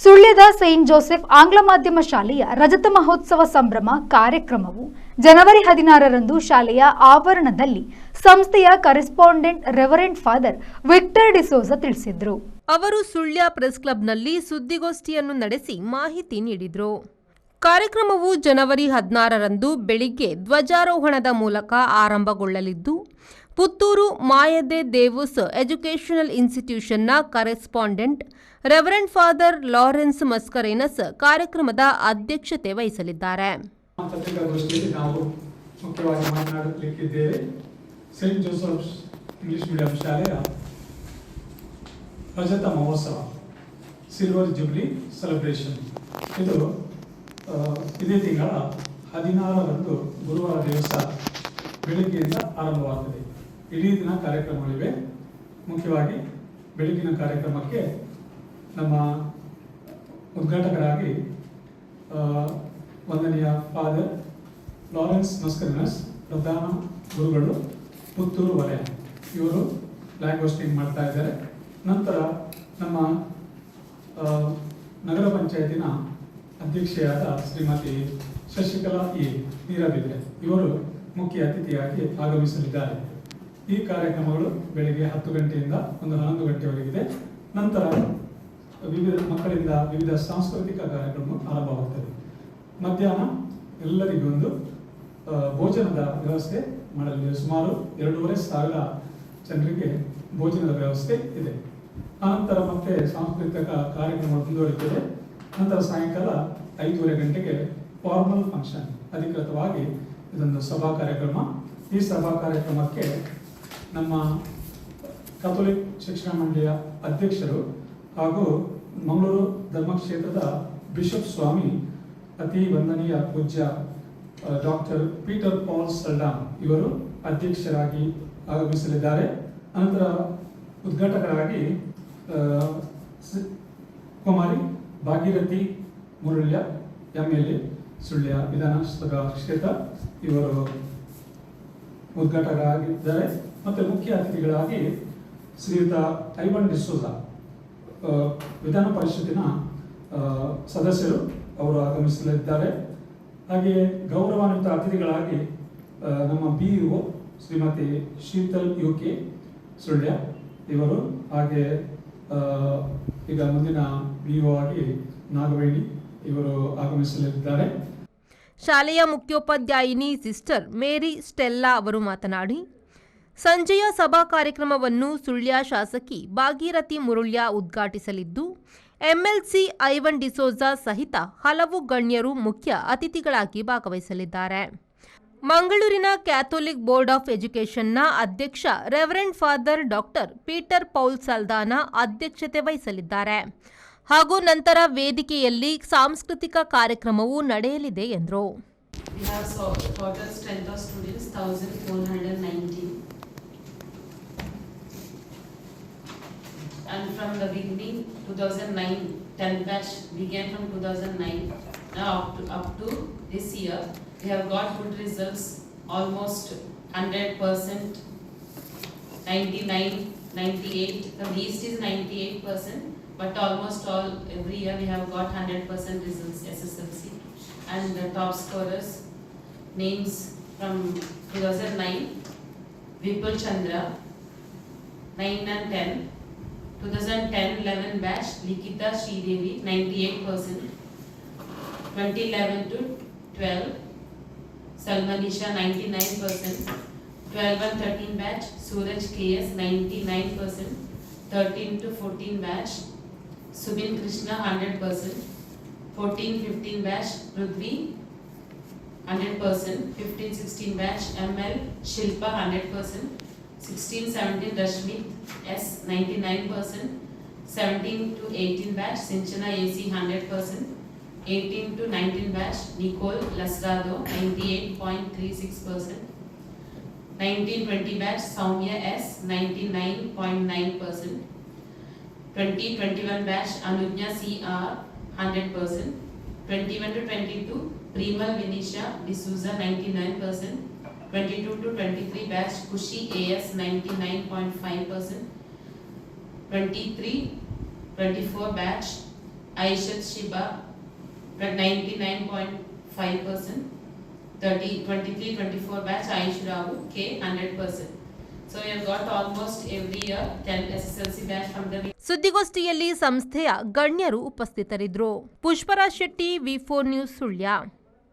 ಸುಳ್ಯದ Saint Joseph ಆಂಗ್ಲ ಮಾಧ್ಯಮ ಶಾಲೆಯ ರಜತ ಮಹೋತ್ಸವ ಸಂಭ್ರಮ ಕಾರ್ಯಕ್ರಮವು ಜನವರಿ 16ರಂದು ಶಾಲೆಯ ಆವರಣದಲ್ಲಿ ಸಂಸ್ಥೆಯ correspondent reverend father Victor D'Souza ತಿಳಿಸಿದರು. ಅವರು ಸುಳ್ಯ ಪ್ರೆಸ್ ಕ್ಲಬ್ನಲ್ಲಿ ಸುದ್ದಿಗೋಷ್ಠಿಯನ್ನು ನಡೆಸಿ ಮಾಹಿತಿ ನೀಡಿದರು. ಕಾರ್ಯಕ್ರಮವು ಜನವರಿ 16ರಂದು ಬೆಳಿಗ್ಗೆ ಧ್ವಜಾರೋಹಣದ ಮೂಲಕ ಆರಂಭಗೊಳ್ಳಲಿದ್ದು, ಪುತ್ತೂರು ಮಾಯದೆ ದೇವುಸ್ ಎಜುಕೇಷನಲ್ ಇನ್ಸ್ಟಿಟ್ಯೂಷನ್ನ correspondent reverend father Lawrence Mascarenhas ಕಾರ್ಯಕ್ರಮದ ಅಧ್ಯಕ್ಷತೆ ವಹಿಸಲಿದ್ದಾರೆ. ಪತ್ರಿಕಾಗೋಷ್ಠಿಯಲ್ಲಿ ನಾವು ಮುಖ್ಯವಾಗಿ ಮಾತನಾಡಲಿಕ್ಕಿದ್ದೇವೆ. ಸೈಂಟ್ ಜೋಸೆಫ್ ಇಂಗ್ಲಿಷ್ ಮೀಡಿಯಂ ಶಾಲೆಯ ರಜತ ಮಹೋತ್ಸವ ಸಿಲ್ವರ್ ಜುಬ್ಲಿ ಸೆಲೆಬ್ರೇಷನ್ ಇದು ಇದೇ ತಿಂಗಳ 16ರಂದು ಗುರುವಾರ ದಿವಸ ಬೆಳಗ್ಗೆಯಿಂದ ಆರಂಭವಾಗುತ್ತದೆ. ಇಡೀ ದಿನ ಕಾರ್ಯಕ್ರಮಗಳಿವೆ. ಮುಖ್ಯವಾಗಿ ಬೆಳಗಿನ ಕಾರ್ಯಕ್ರಮಕ್ಕೆ ನಮ್ಮ ಉದ್ಘಾಟಕರಾಗಿ ವಂದನೀಯ ಫಾದರ್ ಲಾರೆನ್ಸ್ ಮಸ್ಕರಿನಸ್ ಪ್ರಧಾನ ಗುರುಗಳು ಪುತ್ತೂರು ವಲಯ ಇವರು ಫ್ಲಾಗ್ ಹೋಸ್ಟಿಂಗ್ ಮಾಡ್ತಾ ಇದ್ದಾರೆ. ನಂತರ ನಮ್ಮ ನಗರ ಪಂಚಾಯತಿನ ಅಧ್ಯಕ್ಷೆಯಾದ ಶ್ರೀಮತಿ ಶಶಿಕಲಾ ನೀರಬಿದ್ರೆ ಇವರು ಮುಖ್ಯ ಅತಿಥಿಯಾಗಿ ಆಗಮಿಸಲಿದ್ದಾರೆ. ಈ ಕಾರ್ಯಕ್ರಮಗಳು ಬೆಳಗ್ಗೆ 10 ಗಂಟೆಯಿಂದ 11 ಗಂಟೆವರೆಗಿದೆ. ನಂತರ ಮಕ್ಕಳಿಂದ ವಿವಿಧ ಸಾಂಸ್ಕೃತಿಕ ಕಾರ್ಯಕ್ರಮ ಆರಂಭವಾಗುತ್ತದೆ. ಮಧ್ಯಾಹ್ನ ಎಲ್ಲರಿಗೂ ಒಂದು ಭೋಜನದ ವ್ಯವಸ್ಥೆ ಮಾಡಲಿದೆ. ಸುಮಾರು 2,500 ಜನರಿಗೆ ಭೋಜನದ ವ್ಯವಸ್ಥೆ ಇದೆ. ಆನಂತರ ಮತ್ತೆ ಸಾಂಸ್ಕೃತಿಕ ಕಾರ್ಯಕ್ರಮ ಮುಂದುವರಿಯುತ್ತದೆ. ನಂತರ ಸಾಯಂಕಾಲ 5:30 ಗಂಟೆಗೆ ಫಾರ್ಮಲ್ ಫಂಕ್ಷನ್, ಅಧಿಕೃತವಾಗಿ ಇದೊಂದು ಸಭಾ ಕಾರ್ಯಕ್ರಮ. ಈ ಸಭಾ ಕಾರ್ಯಕ್ರಮಕ್ಕೆ ನಮ್ಮ ಕಥೋಲಿಕ್ ಶಿಕ್ಷಣ ಮಂಡಳಿಯ ಅಧ್ಯಕ್ಷರು ಹಾಗೂ ಮಂಗಳೂರು ಧರ್ಮಕ್ಷೇತ್ರದ ಬಿಷಪ್ ಸ್ವಾಮಿ ಅತಿ ವಂದನೀಯ ಪೂಜ್ಯ ಡಾಕ್ಟರ್ ಪೀಟರ್ ಪಾಲ್ ಸಲ್ಡಾನ್ ಇವರು ಅಧ್ಯಕ್ಷರಾಗಿ ಆಗಮಿಸಲಿದ್ದಾರೆ. ಅನಂತರ ಉದ್ಘಾಟಕರಾಗಿ ಕುಮಾರಿ ಭಾಗೀರಥಿ ಮುರುಳ್ಯ MLA ಸುಳ್ಯ ವಿಧಾನಸಭಾ ಕ್ಷೇತ್ರ ಇವರು ಉದ್ಘಾಟಕರಾಗಿದ್ದಾರೆ. ಮತ್ತು ಮುಖ್ಯ ಅತಿಥಿಗಳಾಗಿ ಶ್ರೀಯುತ ಐವನ್ ಡಿಸೋಜ ವಿಧಾನ ಪರಿಷತ್ತಿನ ಸದಸ್ಯರು ಅವರು ಆಗಮಿಸಲಿದ್ದಾರೆ. ಹಾಗೆಯೇ ಗೌರವಾನ್ವಿತ ಅತಿಥಿಗಳಾಗಿ ನಮ್ಮ BEO ಶ್ರೀಮತಿ ಶೀತಲ್ UK ಸುಳ್ಯ ಇವರು, ಹಾಗೆ ಈಗ ಮುಂದಿನ BEO ಆಗಿ ನಾಗವೇಣಿ ಇವರು ಆಗಮಿಸಲಿದ್ದಾರೆ. ಶಾಲೆಯ ಮುಖ್ಯೋಪಾಧ್ಯಾಯಿನಿ ಸಿಸ್ಟರ್ ಮೇರಿ ಸ್ಟೆಲ್ಲಾ ಅವರು ಮಾತನಾಡಿ, ಸಂಜೆಯ ಸಭಾ ಕಾರ್ಯಕ್ರಮವನ್ನು ಸುಳ್ಯ ಶಾಸಕಿ ಭಾಗೀರಥಿ ಮುರುಳ್ಯ ಉದ್ಘಾಟಿಸಲಿದ್ದು, MLC ಐವನ್ ಡಿಸೋಜ ಸಹಿತ ಹಲವು ಗಣ್ಯರು ಮುಖ್ಯ ಅತಿಥಿಗಳಾಗಿ ಭಾಗವಹಿಸಲಿದ್ದಾರೆ. ಮಂಗಳೂರಿನ ಕ್ಯಾಥೋಲಿಕ್ ಬೋರ್ಡ್ ಆಫ್ ಎಜುಕೇಷನ್ನ ಅಧ್ಯಕ್ಷ reverend father doctor Peter Paul Saldanha ಅಧ್ಯಕ್ಷತೆ ವಹಿಸಲಿದ್ದಾರೆ ಹಾಗೂ ನಂತರ ವೇದಿಕೆಯಲ್ಲಿ ಸಾಂಸ್ಕೃತಿಕ ಕಾರ್ಯಕ್ರಮವು ನಡೆಯಲಿದೆ ಎಂದರು. And from the beginning, 2009, 10th batch began from 2009. Now up to this year, we have got good results, almost 100%, 99, 98. The least is 98%, but almost all every year we have got 100% results SSLC. And the top scorers names from 2009, Vipul Chandra, 9 and 10. 2010-11 batch Likita Sridevi 98%, 2011 to 12 Salmanisha 99%, 12 and 13 batch Suraj KS 99%, 13 to 14 batch Subin Krishna 100%, 14-15 batch Prithvi 100%, 15-16 batch ML Shilpa 100%, 16-17 Rashmit S 99%, 17 to 18 batch Sinchana AC 100%, 18 to 19 batch Nicole Lasrado 98.36%, 19-20 batch Soumya S 99.9%, 20-21 batch Anujna CR 100%, 21 to 22 Primal Vinisha D'Souza 99%, 22 to 23 batch Kushi AS 99.5%, 23-24 batch Aishat Shiba 99.5%. 23-24 batch Aish Ravu K 100%. So you have got almost every year 10 SSLC batch from the. ಸುದ್ದಿಗೋಷ್ಠಿಯಲ್ಲಿ ಸಂಸ್ಥೆಯ ಗಣ್ಯರು ಉಪಸ್ಥಿತರಿದ್ದರು. Pushparaj Shetty, ವಿ4 news, Sullia.